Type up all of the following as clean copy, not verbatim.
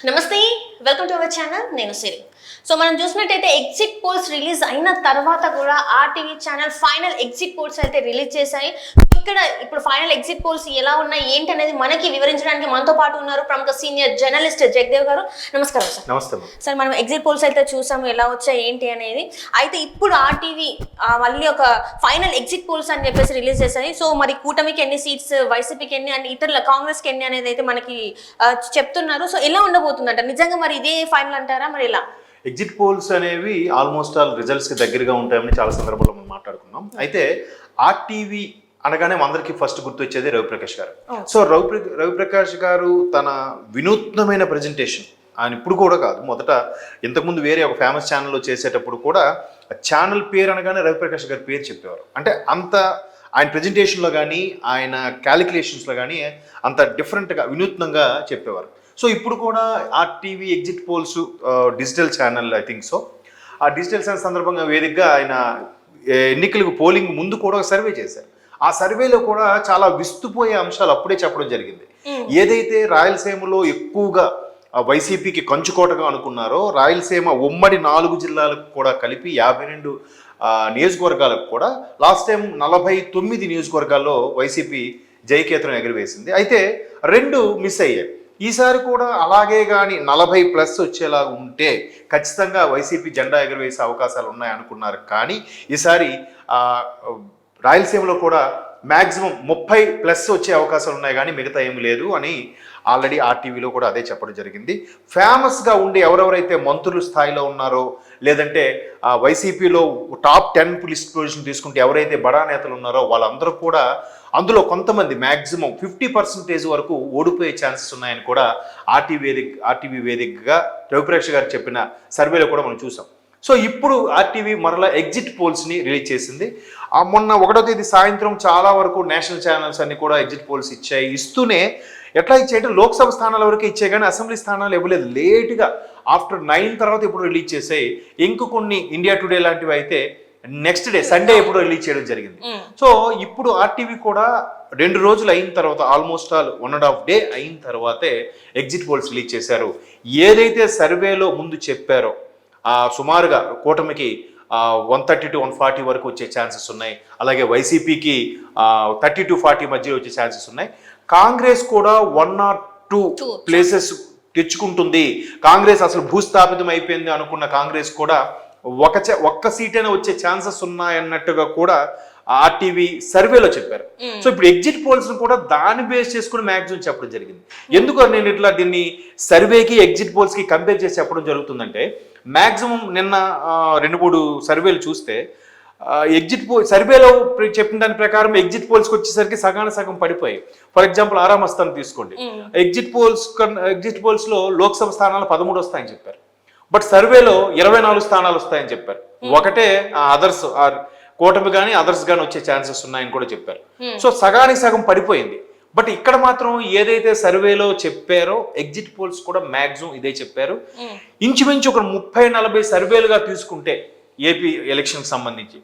నమస్తే, welcome to our channel. నేను సిరి. So మనం చూసినట్టయితే ఎగ్జిట్ పోల్స్ రిలీజ్ అయిన తర్వాత కూడా RTV channel final exit polls అయితే రిలీజ్ చేశాయి. ఇక్కడ ఇప్పుడు ఫైనల్ ఎగ్జిట్ పోల్స్ ఎలా ఉన్నాయి ఏంటి అనేది మనకి వివరించడానికి మనతో పాటు ఉన్నారు ప్రముఖ సీనియర్ జర్నలిస్ట్ జగదేవ్ గారు. నమస్కారం సార్. నమస్తే సార్. మనం ఎగ్జిట్ పోల్స్ అయితే చూసాము ఎలా వచ్చాయి ఏంటి అనేది. అయితే ఇప్పుడు ఆర్టీవీ మళ్ళీ ఒక ఫైనల్ ఎగ్జిట్ పోల్స్ అని చెప్పేసి రిలీజ్ చేశాయి. సో మరి కూటమికి ఎన్ని సీట్స్, వైసీపీకి ఎన్ని అండ్ ఇతరుల కాంగ్రెస్కి ఎన్ని అనేది అయితే మనకి చెప్తున్నారు. సో ఎలా ఉండబోతుందంట నిజంగా, మరి ఇదే ఫైనల్ అంటారా మరి ఎలా? ఎగ్జిట్ పోల్స్ అనేవి ఆల్మోస్ట్ ఆల్ రిజల్ట్స్కి దగ్గరగా ఉంటాయని చాలా సందర్భాల్లో మనం మాట్లాడుకున్నాం. అయితే ఆర్టీవీ అనగానే అందరికీ ఫస్ట్ గుర్తొచ్చేది రవిప్రకాష్ గారు. సో రవిప్రకాష్ గారు తన వినూత్నమైన ప్రజెంటేషన్, ఆయన ఇప్పుడు కూడా కాదు, మొదట ఇంతకుముందు వేరే ఒక ఫేమస్ ఛానల్లో చేసేటప్పుడు కూడా ఛానల్ పేరు అనగానే రవిప్రకాష్ గారి పేరు చెప్పేవారు. అంటే అంత ఆయన ప్రజెంటేషన్లో కానీ ఆయన క్యాలిక్యులేషన్స్లో కానీ అంత డిఫరెంట్గా వినూత్నంగా చెప్పేవారు. సో ఇప్పుడు కూడా RTV exit polls digital channel, I think so, ఆ డిజిటల్ ఛానల్ సందర్భంగా వేదికగా ఆయన ఎన్నికలకు పోలింగ్ ముందు కూడా ఒక సర్వే చేశారు. ఆ సర్వేలో కూడా చాలా విస్తుపోయే అంశాలు అప్పుడే చెప్పడం జరిగింది. ఏదైతే రాయలసీమలో ఎక్కువగా వైసీపీకి కంచుకోటగా అనుకున్నారో, రాయలసీమ ఉమ్మడి 4 జిల్లాలకు కూడా కలిపి 52 నియోజకవర్గాలకు కూడా లాస్ట్ టైం 49 నియోజకవర్గాల్లో వైసీపీ జయకేతనం ఎగురవేసింది. అయితే 2 మిస్ అయ్యాయి. ఈసారి కూడా అలాగే కానీ 40+ వచ్చేలా ఉంటే ఖచ్చితంగా వైసీపీ జెండా ఎగురవేసే అవకాశాలు ఉన్నాయనుకున్నారు. కానీ ఈసారి రాయలసీమలో కూడా మ్యాక్సిమం 30+ వచ్చే అవకాశాలు ఉన్నాయి, కానీ మిగతా ఏమి లేదు అని ఆల్రెడీ ఆర్టీవీలో కూడా అదే చెప్పడం జరిగింది. ఫేమస్గా ఉండి ఎవరెవరైతే మంత్రుల స్థాయిలో ఉన్నారో, లేదంటే వైసీపీలో టాప్ 10 లిస్ట్ పొజిషన్ తీసుకుంటే ఎవరైతే బడా నేతలు ఉన్నారో వాళ్ళందరూ కూడా అందులో కొంతమంది మ్యాక్సిమం 50% వరకు ఓడిపోయే ఛాన్సెస్ ఉన్నాయని కూడా ఆర్టీవీ వేదికగా రవిప్రకాష్ గారు చెప్పిన సర్వేలో కూడా మనం చూసాం. సో ఇప్పుడు ఆర్టీవీ మరలా ఎగ్జిట్ పోల్స్ని రిలీజ్ చేసింది. మొన్న 1వ తేదీ సాయంత్రం చాలా వరకు నేషనల్ ఛానల్స్ అన్ని కూడా ఎగ్జిట్ పోల్స్ ఇచ్చాయి. ఇస్తూనే ఎట్లా ఇచ్చాయంటే లోక్సభ స్థానాల వరకు ఇచ్చాయి, కానీ అసెంబ్లీ స్థానాలు ఇవ్వలేదు. లేట్గా ఆఫ్టర్ 9 తర్వాత ఇప్పుడు రిలీజ్ చేసాయి. ఇంక కొన్ని ఇండియా టుడే లాంటివి అయితే నెక్స్ట్ డే సండే ఎప్పుడు రిలీజ్ చేయడం జరిగింది. సో ఇప్పుడు ఆర్టీవీ కూడా 2 రోజులు అయిన తర్వాత, ఆల్మోస్ట్ ఆల్ 1.5 డే అయిన తర్వాతే ఎగ్జిట్ పోల్స్ రిలీజ్ చేశారు. ఏదైతే సర్వేలో ముందు చెప్పారో సుమారుగా కూటమికి 130 to 140 వరకు వచ్చే ఛాన్సెస్ ఉన్నాయి. అలాగే వైసీపీకి 30 to 40 మధ్యలో వచ్చే ఛాన్సెస్ ఉన్నాయి. కాంగ్రెస్ కూడా 1 or 2 ప్లేసెస్ తెచ్చుకుంటుంది. కాంగ్రెస్ అసలు భూస్థాపితం అయిపోయింది అనుకున్న కాంగ్రెస్ కూడా ఒక్క సీటైనా వచ్చే ఛాన్సెస్ ఉన్నాయన్నట్టుగా కూడా ఆర్టీవీ సర్వేలో చెప్పారు. సో ఇప్పుడు ఎగ్జిట్ పోల్స్ కూడా దాన్ని బేస్ చేసుకుని మ్యాక్సిమం చెప్పడం జరిగింది. ఎందుకు నేను ఇట్లా దీన్ని సర్వేకి ఎగ్జిట్ పోల్స్కి కంపేర్ చేసి చెప్పడం జరుగుతుందంటే, మ్యాక్సిమం నిన్న 2-3 సర్వేలు చూస్తే ఎగ్జిట్ పోల్ సర్వేలో చెప్పిన దాని ప్రకారం ఎగ్జిట్ పోల్స్కి వచ్చేసరికి సగం పడిపోయాయి. ఫర్ ఎగ్జాంపుల్ ఆరామస్థానం తీసుకోండి. ఎగ్జిట్ పోల్స్లో లోక్సభ స్థానాలు 13 వస్తాయని చెప్పారు, బట్ సర్వేలో 24 స్థానాలు వస్తాయని చెప్పారు. ఒకటే అదర్స్ కూటమి కానీ అదర్స్ కానీ వచ్చే ఛాన్సెస్ ఉన్నాయని కూడా చెప్పారు. సో సగానికి సగం పడిపోయింది. బట్ ఇక్కడ మాత్రం ఏదైతే సర్వేలో చెప్పారో ఎగ్జిట్ పోల్స్ కూడా మ్యాక్సిమం ఇదే చెప్పారు. ఇంచుమించు ఒక 30-40 సర్వేలుగా తీసుకుంటే ఏపీ ఎలక్షన్కి సంబంధించి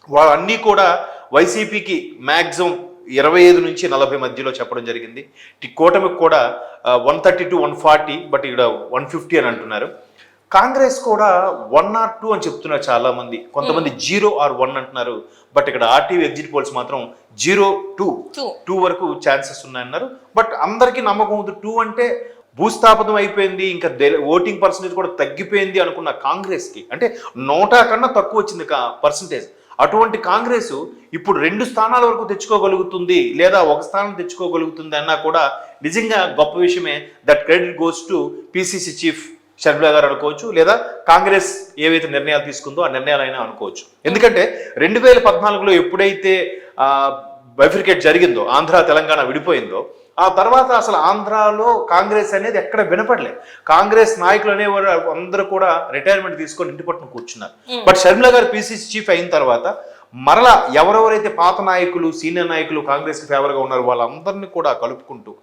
వాళ్ళన్నీ కూడా వైసీపీకి మ్యాక్సిమం 25 నుంచి 40 మధ్యలో చెప్పడం జరిగింది. కూటమికి కూడా 130 to 140, బట్ ఇక్కడ 150 అని అంటున్నారు. కాంగ్రెస్ కూడా 1 or 2 అని చెప్తున్నారు చాలా మంది, కొంతమంది 0 or 1 అంటున్నారు. బట్ ఇక్కడ ఆర్టీవీ ఎగ్జిట్ పోల్స్ మాత్రం 0 to 2 వరకు ఛాన్సెస్ ఉన్నాయన్నారు. బట్ అందరికీ నమ్మకం ఉంది 2 అంటే భూస్థాపితం అయిపోయింది, ఇంకా ఓటింగ్ పర్సంటేజ్ కూడా తగ్గిపోయింది అనుకున్న కాంగ్రెస్కి, అంటే 100 కన్నా తక్కువ వచ్చింది పర్సంటేజ్. అటువంటి కాంగ్రెస్ ఇప్పుడు 2 స్థానాల వరకు తెచ్చుకోగలుగుతుంది, లేదా 1 స్థానం తెచ్చుకోగలుగుతుంది అన్నా కూడా నిజంగా గొప్ప విషయమే. That credit goes to PCC chief Sharmila గారు అనుకోవచ్చు, లేదా కాంగ్రెస్ ఏవైతే నిర్ణయాలు తీసుకుందో ఆ నిర్ణయాలైనా అనుకోవచ్చు. ఎందుకంటే 2014లో ఎప్పుడైతే బైఫికేట్ జరిగిందో, ఆంధ్ర తెలంగాణ విడిపోయిందో, ఆ తర్వాత అసలు ఆంధ్రాలో కాంగ్రెస్ అనేది ఎక్కడ వినపడలేదు. కాంగ్రెస్ నాయకులు అనేవారు అందరూ కూడా రిటైర్మెంట్ తీసుకొని ఇంటి పట్టున కూర్చున్నారు. బట్ షర్మిలా గారు పిసిసి చీఫ్ అయిన తర్వాత మరలా ఎవరెవరైతే పాత నాయకులు, సీనియర్ నాయకులు కాంగ్రెస్కి ఫేవర్గా ఉన్నారో వాళ్ళందరినీ కూడా కలుపుకుంటూ,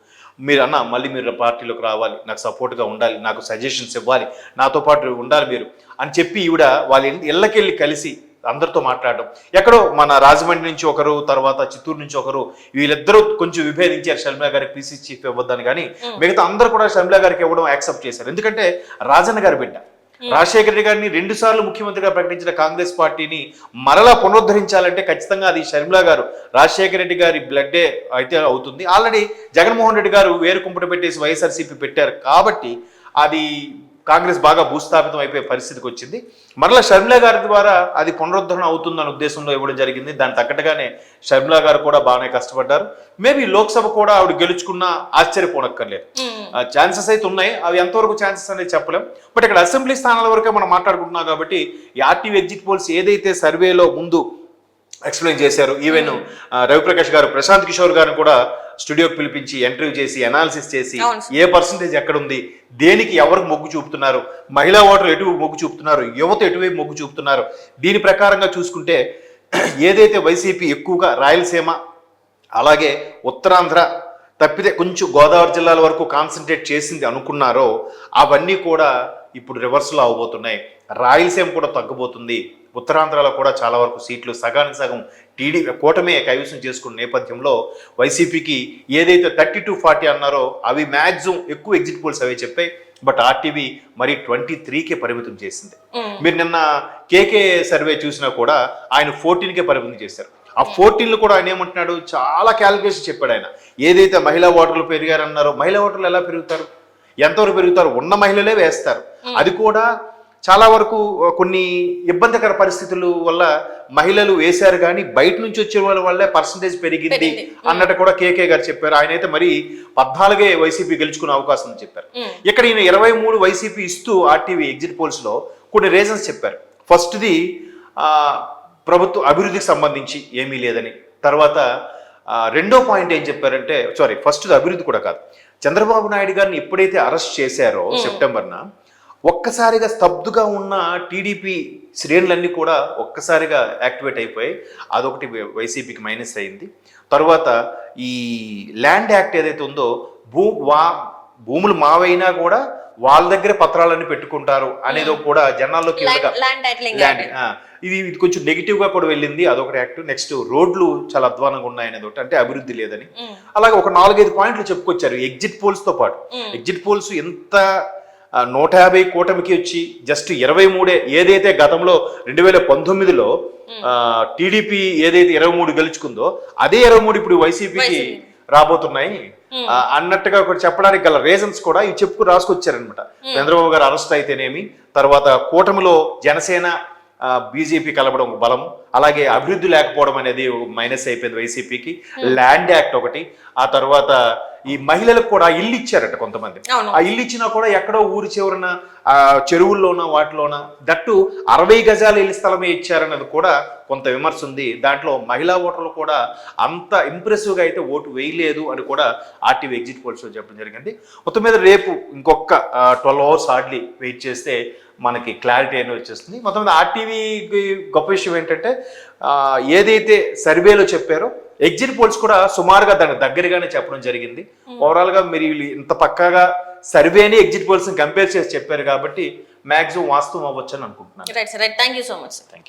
మళ్ళీ మీరు పార్టీలోకి రావాలి, నాకు సపోర్ట్గా ఉండాలి, నాకు సజెషన్స్ ఇవ్వాలి, నాతో పాటు ఉండాలి మీరు అని చెప్పి ఈవిడ వాళ్ళ ఇళ్ళకెళ్ళి కలిసి అందరితో మాట్లాడడం, ఎక్కడో మన రాజమండ్రి నుంచి ఒకరు, తర్వాత చిత్తూరు నుంచి ఒకరు, వీళ్ళిద్దరూ కొంచెం విభేదించారు షర్మిల గారికి పీసీ చీఫ్ ఇవ్వద్దని, కానీ మిగతా అందరూ కూడా షర్మిల గారికి ఇవ్వడం యాక్సెప్ట్ చేశారు. ఎందుకంటే రాజన్న గారి బిడ్డ రాజశేఖర రెడ్డి గారిని 2 సార్లు ముఖ్యమంత్రిగా ప్రకటించిన కాంగ్రెస్ పార్టీని మరలా పునరుద్ధరించాలంటే ఖచ్చితంగా అది షర్మిల గారు, రాజశేఖర రెడ్డి గారి బ్లడ్డే అయితే అవుతుంది. ఆల్రెడీ జగన్మోహన్ రెడ్డి గారు వేరు కుంపట పెట్టేసి వైఎస్ఆర్సీపీ పెట్టారు కాబట్టి అది కాంగ్రెస్ బాగా భూస్థాపితం అయిపోయే పరిస్థితికి వచ్చింది. మరలా షర్మిల గారి ద్వారా అది పునరుద్ధరణ అవుతుందన్న ఉద్దేశంలో ఇవ్వడం జరిగింది. దాని తగ్గట్టుగానే షర్మిల గారు కూడా బాగానే కష్టపడ్డారు. మేబీ లోక్సభ కూడా ఆవిడ గెలుచుకున్నా ఆశ్చర్యపోనక్కర్లేదు. ఛాన్సెస్ అయితే ఉన్నాయి, అవి ఎంతవరకు ఛాన్సెస్ అనేది చెప్పలేం. బట్ ఇక్కడ అసెంబ్లీ స్థానాల వరకే మనం మాట్లాడుకుంటున్నాం కాబట్టి ఈ ఆర్టీవీ ఎగ్జిట్ పోల్స్ ఏదైతే సర్వేలో ముందు ఎక్స్ప్లెయిన్ చేశారు, ఈవెన్ రవిప్రకాష్ గారు ప్రశాంత్ కిషోర్ గారిని కూడా స్టూడియోకి పిలిపించి ఇంటర్వ్యూ చేసి అనాలిసిస్ చేసి ఏ పర్సంటేజ్ ఎక్కడుంది, దేనికి ఎవరు మొగ్గు చూపుతున్నారు, మహిళా ఓటర్లు ఎటు మొగ్గు చూపుతున్నారు, యువత ఎటువైపు మొగ్గు చూపుతున్నారు, దీని ప్రకారంగా చూసుకుంటే ఏదైతే వైసీపీ ఎక్కువగా రాయలసీమ అలాగే ఉత్తరాంధ్ర తప్పితే కొంచెం గోదావరి జిల్లాల వరకు కాన్సన్ట్రేట్ చేసింది అనుకున్నారో అవన్నీ కూడా ఇప్పుడు రివర్స్లో అవబోతున్నాయి. రాయలసీమ కూడా తగ్గబోతుంది. ఉత్తరాంధ్రలో కూడా చాలా వరకు సీట్లు సగానికి సగం కూటమే కైవసం చేసుకున్న నేపథ్యంలో వైసీపీకి ఏదైతే 30-40 అన్నారో అవి మ్యాక్సిమం ఎక్కువ ఎగ్జిట్ పోల్స్ అవే చెప్పాయి. బట్ ఆర్టీవీ మరి 23కే పరిమితం చేసింది. మీరు నిన్న కేకే సర్వే చూసినా కూడా ఆయన 14కే పరిమితం చేశారు. ఆ 14లో కూడా ఆయన ఏమంటున్నాడు, చాలా క్యాలిక్యులేషన్ చెప్పాడు ఆయన. ఏదైతే మహిళా ఓటర్లు పెరిగారన్నారో మహిళా ఓటర్లు ఎలా పెరుగుతారు, ఎంతవరకు పెరుగుతారు, ఉన్న మహిళలే వేస్తారు. అది కూడా చాలా వరకు కొన్ని ఇబ్బందికర పరిస్థితుల వల్ల మహిళలు వేశారు, కానీ బయట నుంచి వచ్చే వాళ్ళ వల్లే పర్సంటేజ్ పెరిగింది అన్నట్టు కూడా కేకే గారు చెప్పారు. ఆయన అయితే మరి 14 వైసీపీ గెలుచుకునే అవకాశం అని చెప్పారు. ఇక్కడ ఈయన 23 వైసీపీ ఇస్తూ ఆర్టీవీ ఎగ్జిట్ పోల్స్ లో కొన్ని రీజన్స్ చెప్పారు. ఫస్ట్ది ప్రభుత్వ అభివృద్ధికి సంబంధించి ఏమీ లేదని. తర్వాత రెండో పాయింట్ ఏం చెప్పారంటే, ఫస్ట్ అభివృద్ధి కూడా కాదు, చంద్రబాబు నాయుడు గారిని ఎప్పుడైతే అరెస్ట్ చేశారో సెప్టెంబర్న ఒక్కసారిగా స్తబ్దుగా ఉన్న టీడీపీ శ్రేణులన్నీ కూడా ఒక్కసారిగా యాక్టివేట్ అయిపోయి అదొకటి వైసీపీకి మైనస్ అయింది. తర్వాత ఈ ల్యాండ్ యాక్ట్ ఏదైతే ఉందో భూములు మావైనా కూడా వాళ్ళ దగ్గర పత్రాలన్నీ పెట్టుకుంటారు అనేది కూడా జనాల్లోకి ఇది కొంచెం నెగిటివ్ గా కూడా వెళ్ళింది. అదొకటి యాక్ట్. నెక్స్ట్ రోడ్లు చాలా అధ్వానంగా ఉన్నాయనేది ఒకటి, అంటే అభివృద్ధి లేదని. అలాగే ఒక 4-5 పాయింట్లు చెప్పుకొచ్చారు ఎగ్జిట్ పోల్స్ తో పాటు. ఎగ్జిట్ పోల్స్ ఎంత 150 కూటమికి వచ్చి జస్ట్ 23 ఏదైతే గతంలో 2019లో టీడీపీ ఏదైతే 23 గెలుచుకుందో అదే 23 ఇప్పుడు వైసీపీకి రాబోతున్నాయి అన్నట్టుగా ఒకటి చెప్పడానికి గల రీజన్స్ కూడా ఇవి చెప్పుకు రాసుకొచ్చారనమాట. చంద్రబాబు గారు అరెస్ట్ అయితేనేమి, తర్వాత కూటమిలో జనసేన బీజేపీ కలపడం బలం, అలాగే అభివృద్ధి లేకపోవడం అనేది మైనస్ అయిపోయింది వైసీపీకి. ల్యాండ్ యాక్ట్ ఒకటి, ఆ తర్వాత ఈ మహిళలకు కూడా ఇల్లు ఇచ్చారట కొంతమంది. ఆ ఇల్లు ఇచ్చినా కూడా ఎక్కడో ఊరి చివరన చెరువుల్లోన వాటిలోన దట్టు 60 గజాల ఇల్లు స్థలమే ఇచ్చారన్నది కూడా కొంత విమర్శ ఉంది. దాంట్లో మహిళా ఓటర్లు కూడా అంత ఇంప్రెసివ్గా అయితే ఓటు వేయలేదు అని కూడా ఆర్టీవీ ఎగ్జిట్ పోల్స్ చెప్పడం జరిగింది. మొత్తం మీద రేపు ఇంకొక 12 అవర్స్ హార్డ్లీ వెయిట్ చేస్తే మనకి క్లారిటీ అనేది వచ్చేస్తుంది. మొత్తం మీద ఆర్టీవీకి గొప్ప విషయం ఏంటంటే ఏదైతే సర్వేలో చెప్పారో ఎగ్జిట్ పోల్స్ కూడా సుమారుగా దానికి దగ్గరగానే చెప్పడం జరిగింది. ఓవరాల్ గా మీరు ఇంత పక్కాగా సర్వేని ఎగ్జిట్ పోల్స్ కంపేర్ చేసి చెప్పారు కాబట్టి మాక్సిమం వాస్తవం అవ్వచ్చు అని అనుకుంటున్నాను. Right sir, right. Thank you so much. Thank you.